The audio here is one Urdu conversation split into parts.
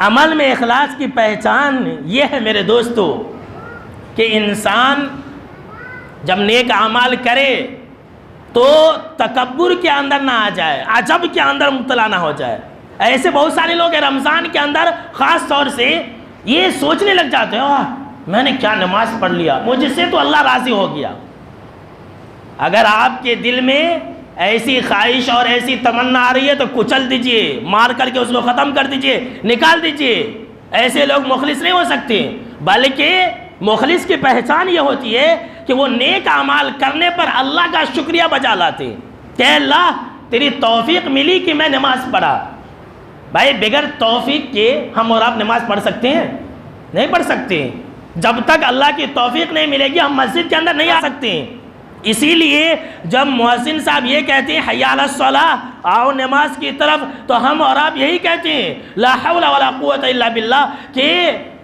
عمل میں اخلاص کی پہچان یہ ہے میرے دوستو کہ انسان جب نیک اعمال کرے تو تکبر کے اندر نہ آ جائے، عجب کے اندر مبتلا نہ ہو جائے۔ ایسے بہت سارے لوگ ہیں رمضان کے اندر خاص طور سے یہ سوچنے لگ جاتے ہیں میں نے کیا نماز پڑھ لیا، مجھ سے تو اللہ راضی ہو گیا۔ اگر آپ کے دل میں ایسی خواہش اور ایسی تمنا آ رہی ہے تو کچل دیجئے، مار کر کے اس کو ختم کر دیجئے، نکال دیجئے۔ ایسے لوگ مخلص نہیں ہو سکتے، بلکہ مخلص کی پہچان یہ ہوتی ہے کہ وہ نیک اعمال کرنے پر اللہ کا شکریہ بجا لاتے کہ اللہ تیری توفیق ملی کہ میں نماز پڑھا۔ بھائی بغیر توفیق کے ہم اور آپ نماز پڑھ سکتے ہیں؟ نہیں پڑھ سکتے۔ جب تک اللہ کی توفیق نہیں ملے گی ہم مسجد کے اندر نہیں آ سکتے ہیں۔ اسی لیے جب محسن صاحب یہ کہتے ہیں حی علی الصلاۃ، آؤ نماز کی طرف، تو ہم اور آپ یہی کہتے ہیں لا حول ولا قوت الا باللہ، کہ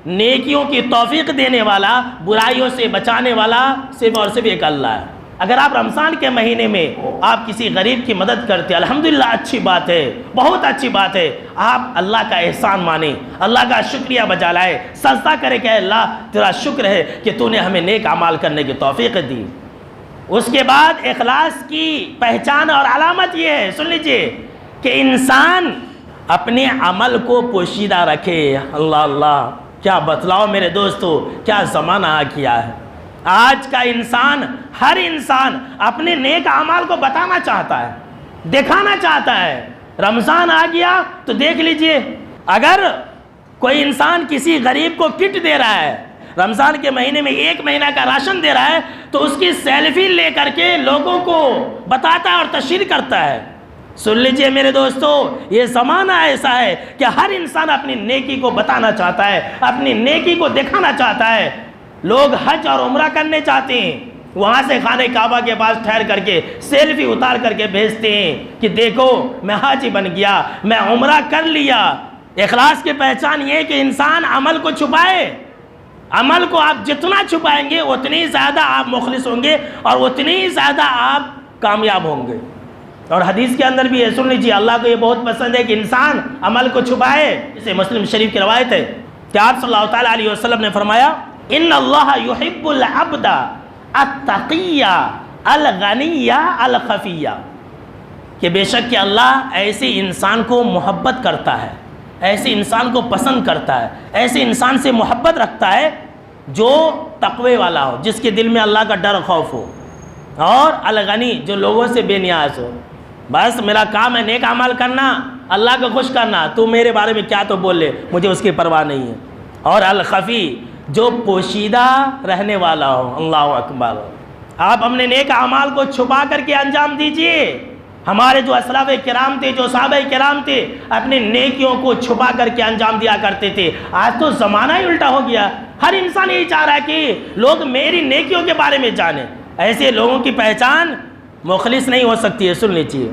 نیکیوں کی توفیق دینے والا، برائیوں سے بچانے والا صرف اور صرف ایک اللہ ہے۔ اگر آپ رمضان کے مہینے میں آپ کسی غریب کی مدد کرتے ہیں، الحمدللہ اچھی بات ہے، بہت اچھی بات ہے۔ آپ اللہ کا احسان مانیں، اللہ کا شکریہ بجا لائے، سجدہ کرے کہ اللہ تیرا شکر ہے کہ تو نے ہمیں نیک اعمال کرنے کی توفیق دی۔ اس کے بعد اخلاص کی پہچان اور علامت یہ ہے، سن لیجئے، کہ انسان اپنے عمل کو پوشیدہ رکھے۔ اللہ اللہ، کیا بتلاؤ میرے دوستو، کیا زمانہ آ گیا ہے۔ آج کا انسان، ہر انسان اپنے نیک اعمال کو بتانا چاہتا ہے، دکھانا چاہتا ہے۔ رمضان آ گیا تو دیکھ لیجئے، اگر کوئی انسان کسی غریب کو کٹ دے رہا ہے، رمضان کے مہینے میں 1 مہینہ کا راشن دے رہا ہے، تو اس کی سیلفی لے کر کے لوگوں کو بتاتا ہے اور تشہیر کرتا ہے۔ سن لیجئے میرے دوستو، یہ زمانہ ایسا ہے کہ ہر انسان اپنی نیکی کو بتانا چاہتا ہے، اپنی نیکی کو دکھانا چاہتا ہے۔ لوگ حج اور عمرہ کرنے چاہتے ہیں، وہاں سے خانہ کعبہ کے پاس ٹھہر کر کے سیلفی اتار کر کے بھیجتے ہیں کہ دیکھو میں حاجی بن گیا، میں عمرہ کر لیا۔ اخلاص کی پہچان یہ کہ انسان عمل کو چھپائے۔ عمل کو آپ جتنا چھپائیں گے اتنی زیادہ آپ مخلص ہوں گے اور اتنی زیادہ آپ کامیاب ہوں گے۔ اور حدیث کے اندر بھی ہے، سن لیجیے، اللہ کو یہ بہت پسند ہے کہ انسان عمل کو چھپائے۔ اسے مسلم شریف کی روایت ہے کہ آپ صلی اللہ تعالیٰ علیہ وسلم نے فرمایا ان اللہ یحب العبد التقی الغنی الخفی، کہ بے شک کہ اللہ ایسے انسان کو محبت کرتا ہے، ایسے انسان کو پسند کرتا ہے، ایسے انسان سے محبت رکھتا ہے جو تقوی والا ہو، جس کے دل میں اللہ کا ڈر خوف ہو، اور الغنی جو لوگوں سے بے نیاز ہو۔ بس میرا کام ہے نیک اعمال کرنا، اللہ کو خوش کرنا، تو میرے بارے میں کیا تو بول لے، مجھے اس کی پرواہ نہیں ہے۔ اور الخفی جو پوشیدہ رہنے والا ہو۔ اللہ اکبر، آپ اپنے نیک اعمال کو چھپا کر کے انجام دیجئے۔ ہمارے جو اسلاف کرام تھے، جو صحابہ کرام تھے، اپنے نیکیوں کو چھپا کر کے انجام دیا کرتے تھے۔ آج تو زمانہ ہی الٹا ہو گیا، ہر انسان یہی چاہ رہا ہے کہ لوگ میری نیکیوں کے بارے میں جانیں۔ ایسے لوگوں کی پہچان مخلص نہیں ہو سکتی ہے، سن لیجیے۔